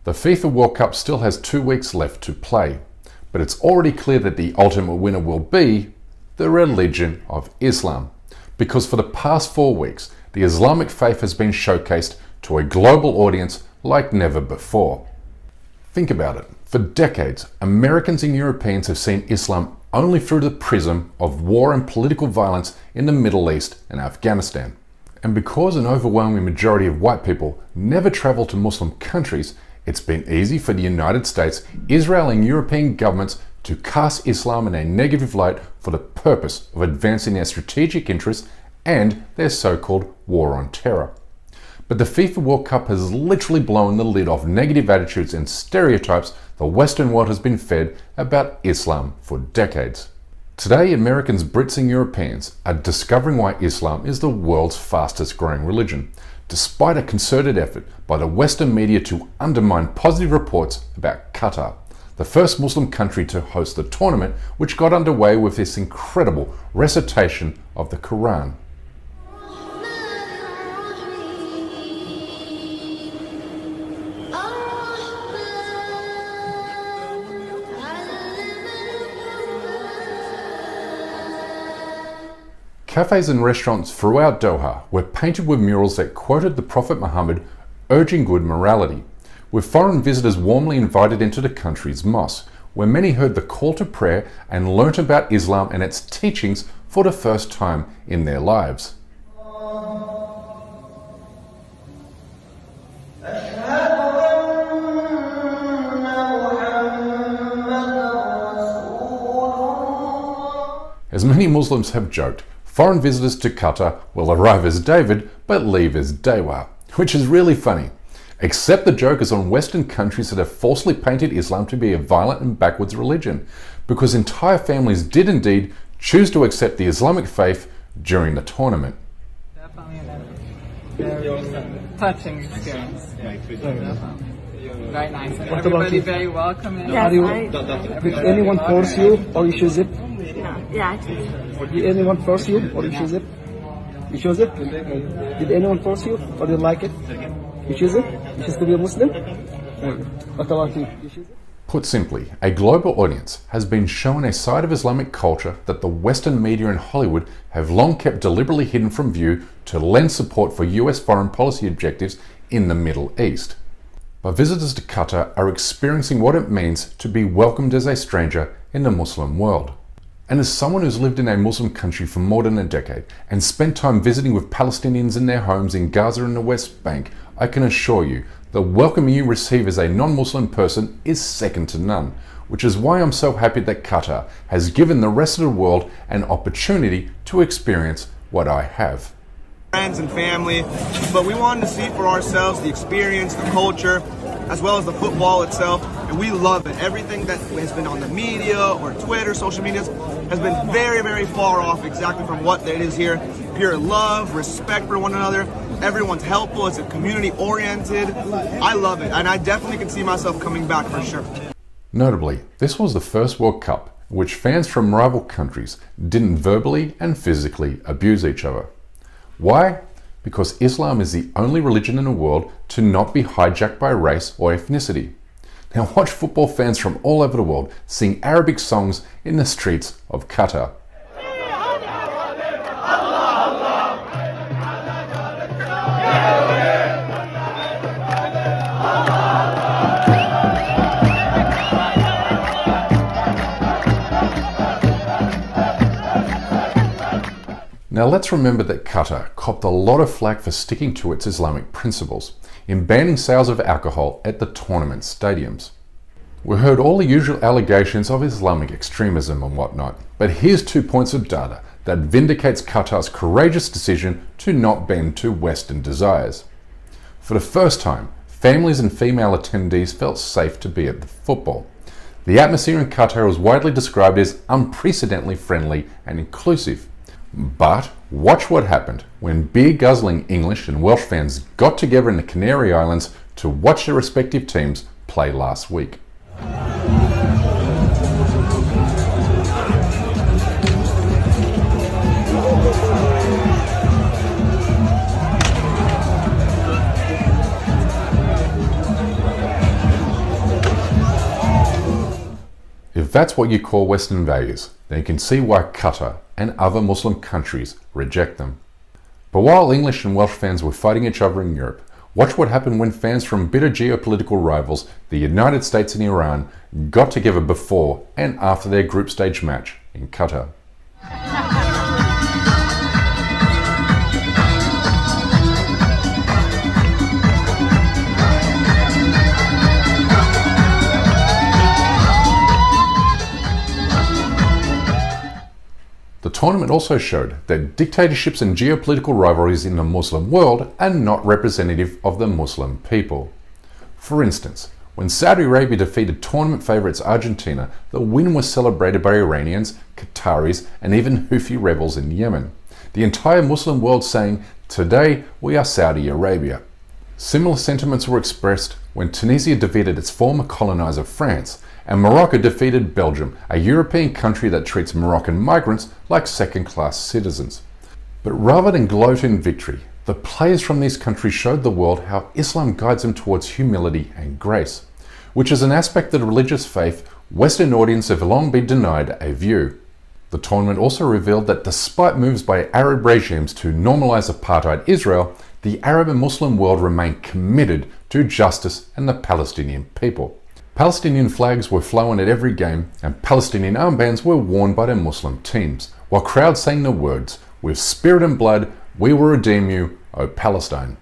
The FIFA World Cup still has 2 weeks left to play, but it's already clear that the ultimate winner will be the religion of Islam, because for the past 4 weeks, the Islamic faith has been showcased to a global audience like never before. Think about it. For decades, Americans and Europeans have seen Islam only through the prism of war and political violence in the Middle East and Afghanistan. And because an overwhelming majority of white people never travel to Muslim countries, it's been easy for the United States, Israel and European governments to cast Islam in a negative light for the purpose of advancing their strategic interests and their so-called war on terror. But the FIFA World Cup has literally blown the lid off negative attitudes and stereotypes the Western world has been fed about Islam for decades. Today, Americans, Brits and Europeans are discovering why Islam is the world's fastest growing religion, despite a concerted effort by the Western media to undermine positive reports about Qatar, the first Muslim country to host the tournament, which got underway with this incredible recitation of the Quran. Cafes and restaurants throughout Doha were painted with murals that quoted the Prophet Muhammad urging good morality, with foreign visitors warmly invited into the country's mosque, where many heard the call to prayer and learnt about Islam and its teachings for the first time in their lives. As many Muslims have joked, foreign visitors to Qatar will arrive as David but leave as Dewa, which is really funny. Except the joke is on Western countries that have falsely painted Islam to be a violent and backwards religion, because entire families did indeed choose to accept the Islamic faith during the tournament. Definitely a very touching experience. Very nice. And everybody very welcoming. Yes, did anyone force you or you choose it? Yeah, I choose. Did anyone force you or you choose it? You chose it? Did anyone force you or you like it? You choose it? You choose to be a Muslim? What about you? You choose it? Put simply, a global audience has been shown a side of Islamic culture that the Western media and Hollywood have long kept deliberately hidden from view to lend support for US foreign policy objectives in the Middle East. But visitors to Qatar are experiencing what it means to be welcomed as a stranger in the Muslim world. And as someone who's lived in a Muslim country for more than a decade and spent time visiting with Palestinians in their homes in Gaza and the West Bank, I can assure you the welcome you receive as a non-Muslim person is second to none, which is why I'm so happy that Qatar has given the rest of the world an opportunity to experience what I have. Friends and family, but we wanted to see for ourselves the experience, the culture, as well as the football itself, and we love it. Everything that has been on the media or Twitter, social media, has been very, very far off exactly from what it is here. Pure love, respect for one another. Everyone's helpful. It's a community oriented. I love it, and I definitely can see myself coming back for sure. Notably, this was the first World Cup in which fans from rival countries didn't verbally and physically abuse each other. Why? Because Islam is the only religion in the world to not be hijacked by race or ethnicity. Now watch football fans from all over the world sing Arabic songs in the streets of Qatar. Now let's remember that Qatar copped a lot of flack for sticking to its Islamic principles in banning sales of alcohol at the tournament stadiums. We heard all the usual allegations of Islamic extremism and whatnot, but here's 2 points of data that vindicates Qatar's courageous decision to not bend to Western desires. For the first time, families and female attendees felt safe to be at the football. The atmosphere in Qatar was widely described as unprecedentedly friendly and inclusive. But watch what happened when beer-guzzling English and Welsh fans got together in the Canary Islands to watch their respective teams play last week. If that's what you call Western values, then you can see why Qatar and other Muslim countries reject them. But while English and Welsh fans were fighting each other in Europe, watch what happened when fans from bitter geopolitical rivals, the United States and Iran, got together before and after their group stage match in Qatar. The tournament also showed that dictatorships and geopolitical rivalries in the Muslim world are not representative of the Muslim people. For instance, when Saudi Arabia defeated tournament favourites Argentina, the win was celebrated by Iranians, Qataris, and even Houthi rebels in Yemen. The entire Muslim world saying, "Today we are Saudi Arabia." Similar sentiments were expressed when Tunisia defeated its former coloniser France, and Morocco defeated Belgium, a European country that treats Moroccan migrants like second-class citizens. But rather than gloat in victory, the players from these countries showed the world how Islam guides them towards humility and grace, which is an aspect of the religious faith Western audiences have long been denied a view. The tournament also revealed that despite moves by Arab regimes to normalize apartheid Israel, the Arab and Muslim world remained committed to justice and the Palestinian people. Palestinian flags were flown at every game and Palestinian armbands were worn by the Muslim teams, while crowds sang the words, "With spirit and blood, we will redeem you, O Palestine."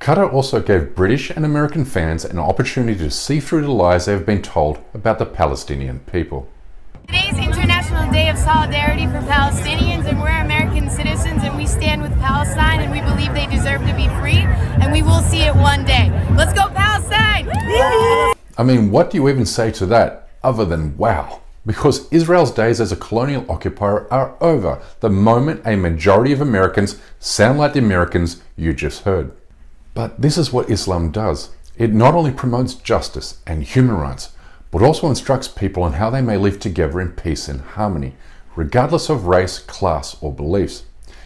Qatar also gave British and American fans an opportunity to see through the lies they have been told about the Palestinian people. Today's International Day of Solidarity for Palestinians, and we're American citizens and we stand with Palestine and we believe they deserve to be free and we will see it one day. Let's go Palestine! I mean, what do you even say to that other than wow? Because Israel's days as a colonial occupier are over the moment a majority of Americans sound like the Americans you just heard. But this is what Islam does. It not only promotes justice and human rights, but also instructs people on how they may live together in peace and harmony, regardless of race, class, or beliefs.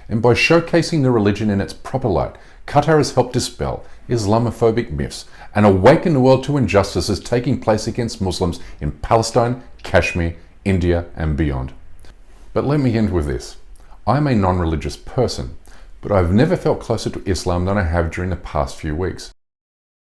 And by showcasing the religion in its proper light, Qatar has helped dispel Islamophobic myths and awaken the world to injustices taking place against Muslims in Palestine, Kashmir, India, and beyond. But let me end with this. I'm a non-religious person, but I've never felt closer to Islam than I have during the past few weeks.